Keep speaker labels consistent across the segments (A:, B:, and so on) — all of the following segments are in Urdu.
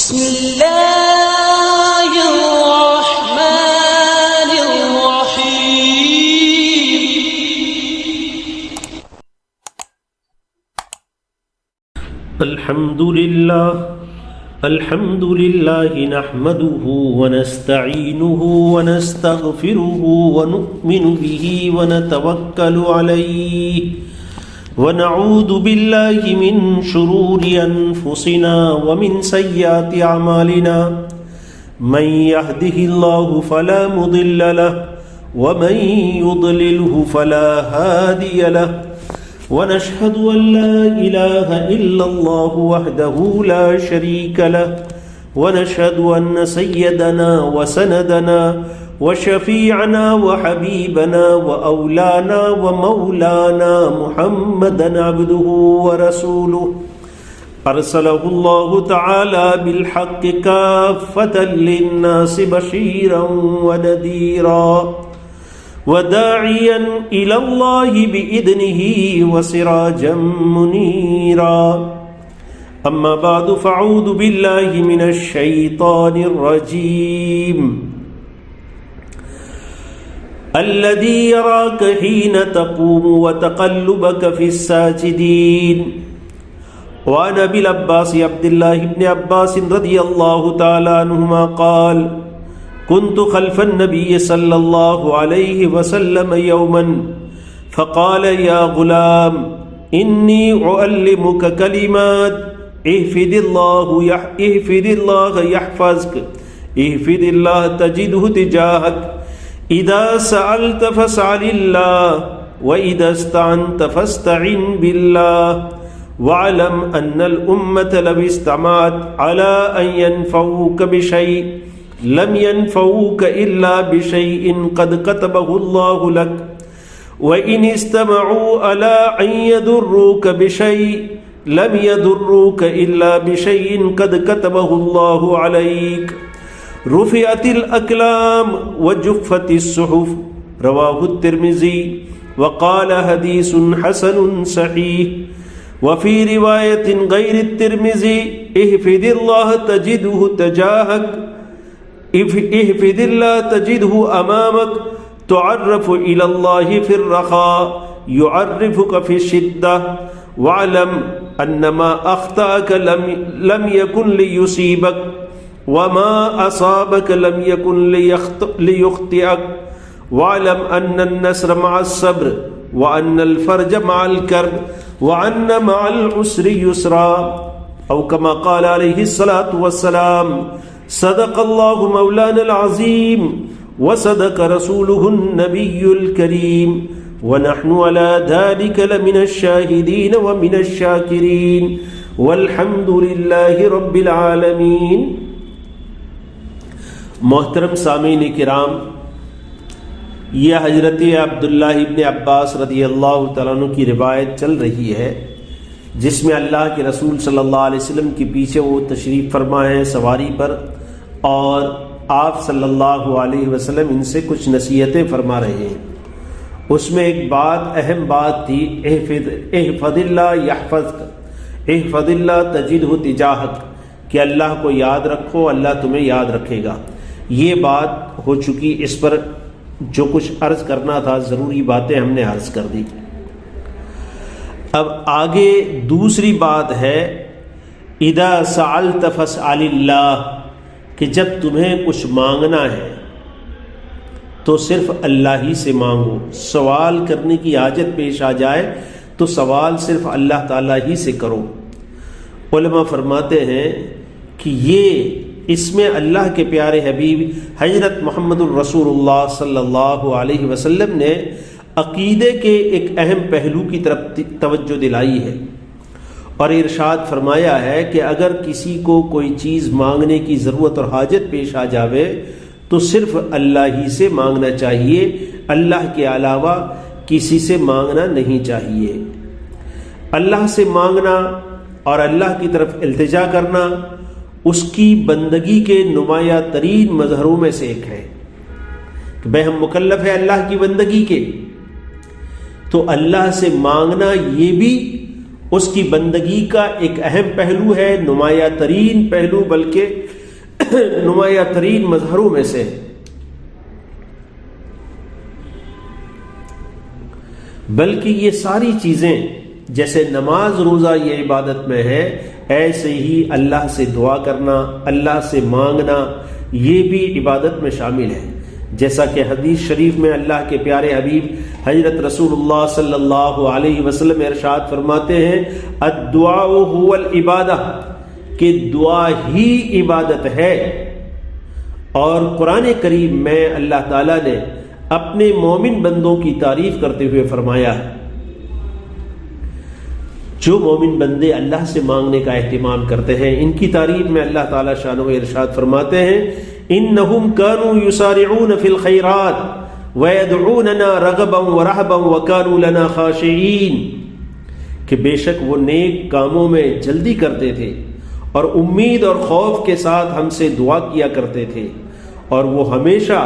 A: بسم اللہ الرحمن
B: الرحیم الحمد للہ نحمده ونستعینه ونستغفره ونؤمن به ونتوکل علیہ ونعوذ باللہ من شرور انفسنا ومن سیئات اعمالنا من يهده الله فلا مضل له ومن يضلله فلا هادي له ونشهد أن لا إله إلا الله وحده لا شريك له ونشهد أن سيدنا وسندنا وشفيعنا وحبيبنا وأولانا ومولانا محمدا عبده ورسوله أرسله الله تعالى بالحق كافة للناس بشيرا ونذيرا وداعيا إلى الله بإذنه وسراجا منيرا أما بعد فأعوذ بالله من الشيطان الرجيم الذي يراك حين تقوم وتقلبك في الساجدين وعن أبي العباس عبد الله بن عباس رضي الله تعالى عنهما قال كنت خلف النبي صلى الله عليه وسلم يوما فقال يا غلام إني أعلمك كلمات احفظ الله يحفظك احفظ الله تجده تجاهك إذا سألت فاسأل الله وإذا استعنت فاستعن بالله واعلم أن الأمة لو استمعت على أن ينفعوك بشيء لم ينفعوك إلا بشيء قد كتبه الله لك وإن استمعوا على أن يضروك بشيء لم يضروك إلا بشيء قد كتبه الله عليك رفعت الأقلام وجفت الصحف رواه الترمذي وقال حديث حسن صحيح وفي رواية غير الترمذي احفظ الله تجده تجاهك احفظ الله تجده أمامك تعرف إلى الله في الرخاء يعرفك في الشدة واعلم أن ما أخطأك لم يكن ليصيبك وما أصابك لم يكن ليخطئك واعلم أن النصر مع الصبر وأن الفرج مع الكرب وأن مع العسر يسرا أو كما قال عليه الصلاة والسلام صدق الله مولانا العظيم وصدق رسوله النبي الكريم ونحن على ذلك لمن الشاهدين ومن الشاكرين والحمد لله رب العالمين. محترم سامعین کرام، یہ حضرت عبداللہ ابن عباس رضی اللہ تعالیٰ عنہ کی روایت چل رہی ہے جس میں اللہ کے رسول صلی اللہ علیہ وسلم کے پیچھے وہ تشریف فرما ہے سواری پر، اور آپ صلی اللہ علیہ وسلم ان سے کچھ نصیحتیں فرما رہے ہیں. اس میں ایک بات، اہم بات تھی، احفظ اللہ یحفظک احفظ اللہ تجدہ تجاہک، کہ اللہ کو یاد رکھو اللہ تمہیں یاد رکھے گا. یہ بات ہو چکی، اس پر جو کچھ عرض کرنا تھا ضروری باتیں ہم نے عرض کر دی. اب آگے دوسری بات ہے اذا سألت فاسأل اللہ، کہ جب تمہیں کچھ مانگنا ہے تو صرف اللہ ہی سے مانگو. سوال کرنے کی حاجت پیش آ جائے تو سوال صرف اللہ تعالیٰ ہی سے کرو. علماء فرماتے ہیں کہ یہ اس میں اللہ کے پیارے حبیب حضرت محمد الرسول اللہ صلی اللہ علیہ وسلم نے عقیدے کے ایک اہم پہلو کی طرف توجہ دلائی ہے، اور ارشاد فرمایا ہے کہ اگر کسی کو کوئی چیز مانگنے کی ضرورت اور حاجت پیش آ جاوے تو صرف اللہ ہی سے مانگنا چاہیے، اللہ کے علاوہ کسی سے مانگنا نہیں چاہیے. اللہ سے مانگنا اور اللہ کی طرف التجا کرنا اس کی بندگی کے نمایاں ترین مظہروں میں سے ایک ہے کہ بھئی ہم مکلف ہیں اللہ کی بندگی کے، تو اللہ سے مانگنا یہ بھی اس کی بندگی کا ایک اہم پہلو ہے، نمایاں ترین پہلو، بلکہ نمایاں ترین مظہروں میں سے۔ بلکہ یہ ساری چیزیں جیسے نماز روزہ یہ عبادت میں ہے، ایسے ہی اللہ سے دعا کرنا، اللہ سے مانگنا، یہ بھی عبادت میں شامل ہے۔ جیسا کہ حدیث شریف میں اللہ کے پیارے حبیب حضرت رسول اللہ صلی اللہ علیہ وسلم ارشاد فرماتے ہیں، الدعاء هو العبادہ، کہ دعا ہی عبادت ہے۔ اور قرآن کریم میں اللہ تعالیٰ نے اپنے مومن بندوں کی تعریف کرتے ہوئے فرمایا، جو مومن بندے اللہ سے مانگنے کا اہتمام کرتے ہیں، ان کی تعریف میں اللہ تعالیٰ شانہ ارشاد فرماتے ہیں، انہم کانوا یسارعون فی الخیرات ویدعوننا رغبا ورہبا وکانوا لنا خاشعین، کہ بے شک وہ نیک کاموں میں جلدی کرتے تھے اور امید اور خوف کے ساتھ ہم سے دعا کیا کرتے تھے، اور وہ ہمیشہ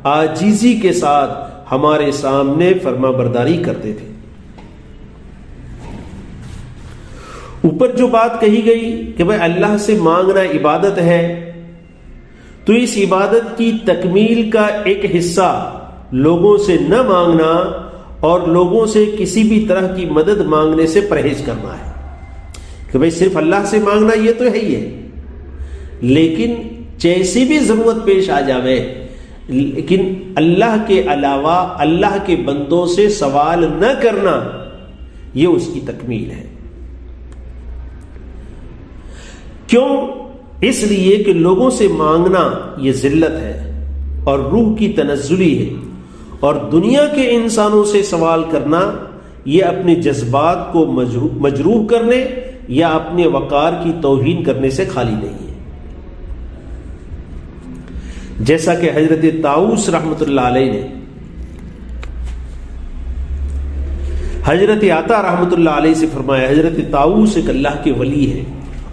B: عاجزی کے ساتھ ہمارے سامنے فرما برداری کرتے تھے۔ اوپر جو بات کہی گئی کہ بھائی اللہ سے مانگنا عبادت ہے، تو اس عبادت کی تکمیل کا ایک حصہ لوگوں سے نہ مانگنا اور لوگوں سے کسی بھی طرح کی مدد مانگنے سے پرہیز کرنا ہے، کہ بھائی صرف اللہ سے مانگنا یہ تو ہے ہی ہے، لیکن جیسی بھی ضرورت پیش آ جاوے، لیکن اللہ کے علاوہ اللہ کے بندوں سے سوال نہ کرنا، یہ اس کی تکمیل ہے۔ کیوں؟ اس لیے کہ لوگوں سے مانگنا یہ ذلت ہے اور روح کی تنزلی ہے، اور دنیا کے انسانوں سے سوال کرنا یہ اپنے جذبات کو مجروح کرنے یا اپنے وقار کی توہین کرنے سے خالی نہیں ہے۔ جیسا کہ حضرت طاؤس رحمۃ اللہ علیہ نے حضرت عطا رحمۃ اللہ علیہ سے فرمایا، حضرت طاؤس ایک اللہ کے ولی ہے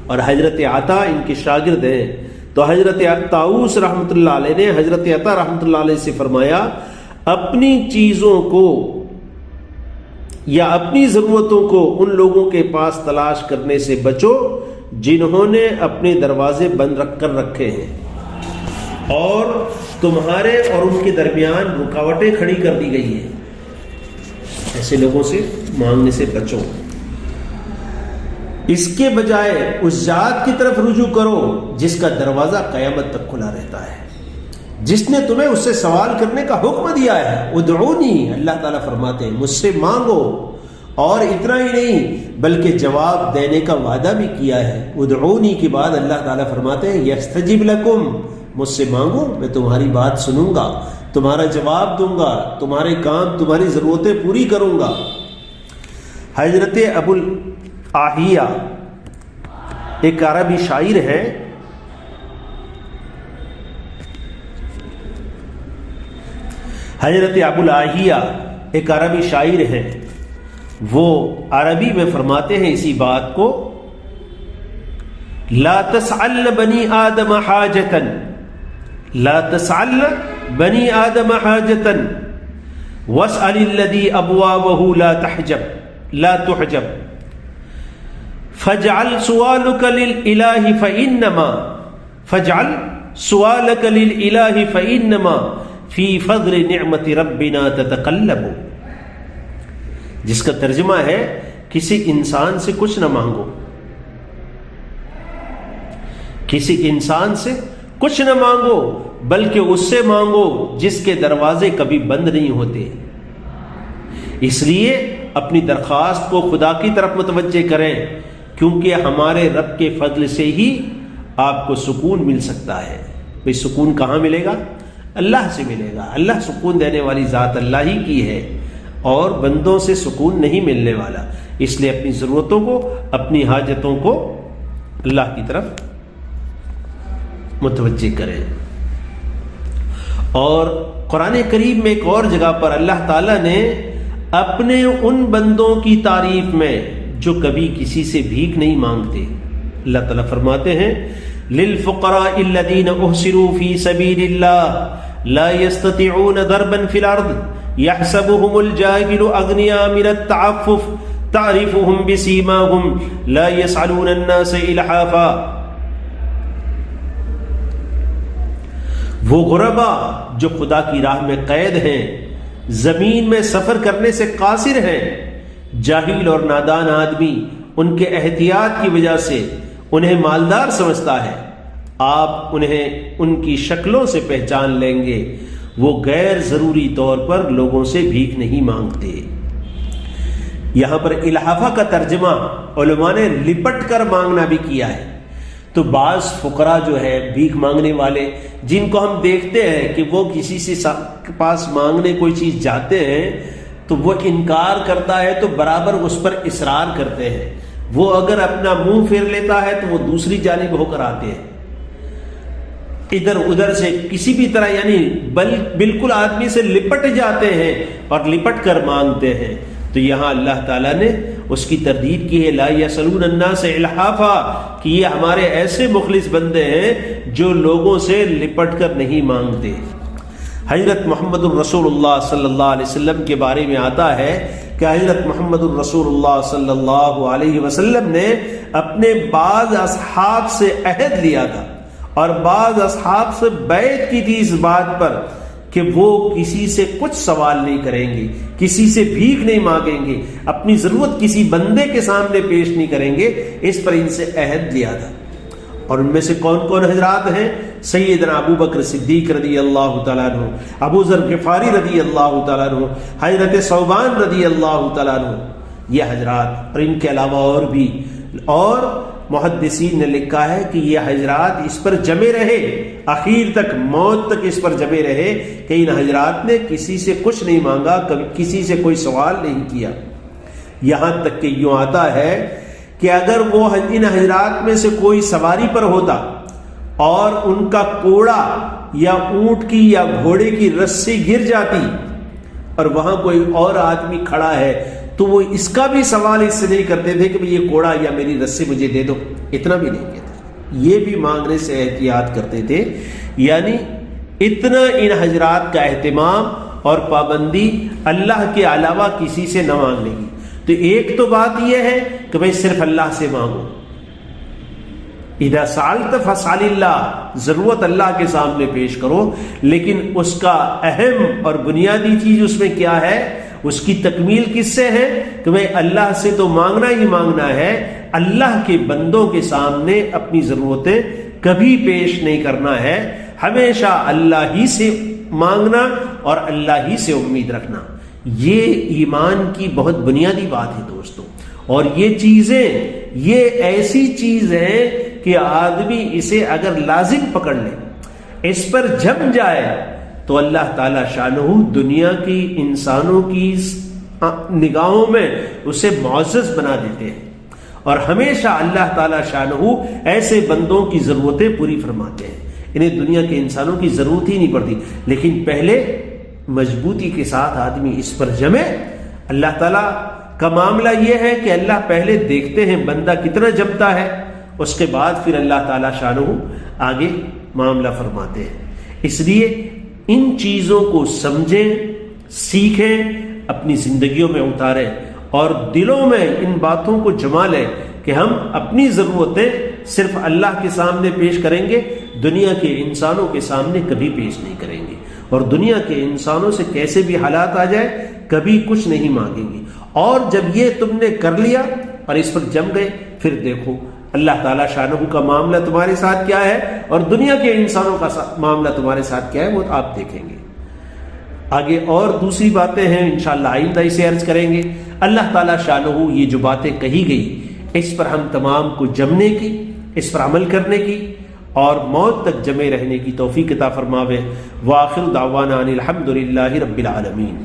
B: اور حضرت عطا ان کے شاگرد ہیں، تو حضرت طاؤس رحمۃ اللہ علیہ نے حضرت عطا رحمۃ اللہ علیہ سے فرمایا، اپنی چیزوں کو یا اپنی ضرورتوں کو ان لوگوں کے پاس تلاش کرنے سے بچو جنہوں نے اپنے دروازے بند رکھ کر رکھے ہیں، اور تمہارے اور ان کے درمیان رکاوٹیں کھڑی کر دی گئی ہیں، ایسے لوگوں سے مانگنے سے بچو۔ اس کے بجائے اس ذات کی طرف رجوع کرو جس کا دروازہ قیامت تک کھلا رہتا ہے، جس نے تمہیں اس سے سوال کرنے کا حکم دیا ہے۔ ادعونی، اللہ تعالیٰ فرماتے ہیں مجھ سے مانگو، اور اتنا ہی نہیں بلکہ جواب دینے کا وعدہ بھی کیا ہے۔ ادعونی کے بعد اللہ تعالیٰ فرماتے ہیں یستجب لکم، مجھ سے مانگو میں تمہاری بات سنوں گا، تمہارا جواب دوں گا، تمہارے کام تمہاری ضرورتیں پوری کروں گا۔ حضرت ابو الآہیہ ایک عربی شاعر ہے، حضرت ابو الآہیہ ایک عربی شاعر ہیں، وہ عربی میں فرماتے ہیں اسی بات کو، لا تسأل بنی آدم حاجتا، لا تسأل بنی آدم حاجتا واسأل الذی ابوابہ لا تحجب فاجعل سؤالک للإلہ فإنما فی فضل نعمت ربنا تتقلب، جس کا ترجمہ ہے کسی انسان سے کچھ نہ مانگو، کسی انسان سے کچھ نہ مانگو بلکہ اس سے مانگو جس کے دروازے کبھی بند نہیں ہوتے۔ اس لیے اپنی درخواست کو خدا کی طرف متوجہ کریں، کیونکہ ہمارے رب کے فضل سے ہی آپ کو سکون مل سکتا ہے۔ بھئی سکون کہاں ملے گا؟ اللہ سے ملے گا۔ اللہ سکون دینے والی ذات اللہ ہی کی ہے، اور بندوں سے سکون نہیں ملنے والا۔ اس لیے اپنی ضرورتوں کو، اپنی حاجتوں کو اللہ کی طرف متوجہ کریں۔ اور قرآن کریم میں ایک اور جگہ پر اللہ تعالیٰ نے اپنے ان بندوں کی تعریف میں جو کبھی کسی سے بھیک نہیں مانگتے، اللہ تعالیٰ فرماتے ہیں للفقراء الذین احصروا فی سبیل اللہ لا یستطیعون ضربا فی الارض یحسبهم الجاہل اغنیاء من التعفف تعرفهم بسیماهم لا يسألون الناس الحافا. وہ غربا جو خدا کی راہ میں قید ہیں، زمین میں سفر کرنے سے قاصر ہیں، جاہل اور نادان آدمی ان کے احتیاط کی وجہ سے انہیں مالدار سمجھتا ہے. آپ انہیں ان کی شکلوں سے پہچان لیں گے، وہ غیر ضروری طور پر لوگوں سے بھیک نہیں مانگتے. یہاں پر الحافہ کا ترجمہ علماء نے لپٹ کر مانگنا بھی کیا ہے. تو بعض فقراء جو ہے بھیک مانگنے والے، جن کو ہم دیکھتے ہیں کہ وہ کسی سے پاس مانگنے کوئی چیز جاتے ہیں تو وہ انکار کرتا ہے تو برابر اس پر اصرار کرتے ہیں. وہ اگر اپنا منہ پھیر لیتا ہے تو وہ دوسری جانب ہو کر آتے ہیں، ادھر ادھر سے کسی بھی طرح، یعنی بالکل آدمی سے لپٹ جاتے ہیں اور لپٹ کر مانگتے ہیں. تو یہاں اللہ تعالیٰ نے اس کی تردید کی ہے، لا یسألون الناس الحافا، کہ یہ ہمارے ایسے مخلص بندے ہیں جو لوگوں سے لپٹ کر نہیں مانگتے. حضرت محمد الرسول اللہ صلی اللہ علیہ وسلم کے بارے میں آتا ہے کہ حضرت محمد الرسول اللہ صلی اللہ علیہ وسلم نے اپنے بعض اصحاب سے عہد لیا تھا اور بعض اصحاب سے بیعت کی تھی اس بات پر کہ وہ کسی سے کچھ سوال نہیں کریں گے، کسی سے بھیک نہیں مانگیں گے، اپنی ضرورت کسی بندے کے سامنے پیش نہیں کریں گے. اس پر ان سے عہد لیا تھا. اور ان میں سے کون کون حضرات ہیں؟ سیدنا ابو بکر صدیق رضی اللہ تعالیٰ عنہ، ابو ذر غفاری رضی اللہ تعالیٰ عنہ، حضرت ثوبان رضی اللہ تعالیٰ عنہ. یہ حضرات اور ان کے علاوہ اور بھی، اور محدثین نے لکھا ہے کہ یہ حضرات اس پر جمے رہے آخر تک، موت تک اس پر جمے رہے کہ ان حضرات نے کسی سے کچھ نہیں مانگا، کسی سے کوئی سوال نہیں کیا. یہاں تک کہ یوں آتا ہے کہ اگر وہ ان حضرات میں سے کوئی سواری پر ہوتا اور ان کا کوڑا یا اونٹ کی یا گھوڑے کی رسی گر جاتی اور وہاں کوئی اور آدمی کھڑا ہے تو وہ اس کا بھی سوال اس سے نہیں کرتے تھے کہ یہ کوڑا یا میری رسی مجھے دے دو، اتنا بھی نہیں کہتے. یہ بھی مانگنے سے احتیاط کرتے تھے. یعنی اتنا ان حضرات کا اہتمام اور پابندی اللہ کے علاوہ کسی سے نہ مانگنے کی. تو ایک تو بات یہ ہے کہ بھئی صرف اللہ سے مانگو، اذا سألت فاسأل اللہ، ضرورت اللہ کے سامنے پیش کرو. لیکن اس کا اہم اور بنیادی چیز اس میں کیا ہے؟ اس کی تکمیل کس سے ہے کہ بھئی اللہ سے تو مانگنا ہی مانگنا ہے، اللہ کے بندوں کے سامنے اپنی ضرورتیں کبھی پیش نہیں کرنا ہے. ہمیشہ اللہ ہی سے مانگنا اور اللہ ہی سے امید رکھنا. یہ ایمان کی بہت بنیادی بات ہے دوستوں. اور یہ چیزیں، یہ ایسی چیز ہے کہ آدمی اسے اگر لازم پکڑ لے، اس پر جم جائے تو اللہ تعالی شانہ دنیا کی انسانوں کی نگاہوں میں اسے معزز بنا دیتے ہیں. اور ہمیشہ اللہ تعالی شانہ ایسے بندوں کی ضرورتیں پوری فرماتے ہیں. انہیں دنیا کے انسانوں کی ضرورت ہی نہیں پڑتی. لیکن پہلے مضبوطی کے ساتھ آدمی اس پر جمے. اللہ تعالیٰ کا معاملہ یہ ہے کہ اللہ پہلے دیکھتے ہیں بندہ کتنا جمتا ہے، اس کے بعد پھر اللہ تعالیٰ شانہ آگے معاملہ فرماتے ہیں. اس لیے ان چیزوں کو سمجھیں، سیکھیں، اپنی زندگیوں میں اتاریں اور دلوں میں ان باتوں کو جما لیں کہ ہم اپنی ضرورتیں صرف اللہ کے سامنے پیش کریں گے، دنیا کے انسانوں کے سامنے کبھی پیش نہیں کریں گے. اور دنیا کے انسانوں سے کیسے بھی حالات آ جائے کبھی کچھ نہیں مانگیں گے. اور جب یہ تم نے کر لیا اور اس پر جم گئے، پھر دیکھو اللہ تعالیٰ شانہ کا معاملہ تمہارے ساتھ کیا ہے اور دنیا کے انسانوں کا معاملہ تمہارے ساتھ کیا ہے، وہ آپ دیکھیں گے. آگے اور دوسری باتیں ہیں انشاءاللہ آئندہ اسے عرض کریں گے. اللہ تعالیٰ شانہ یہ جو باتیں کہی گئی اس پر ہم تمام کو جمنے کی، اس پر عمل کرنے کی اور موت تک جمے رہنے کی توفیق عطا فرماوے. وآخر دعوانا ان الحمد للہ رب العالمین.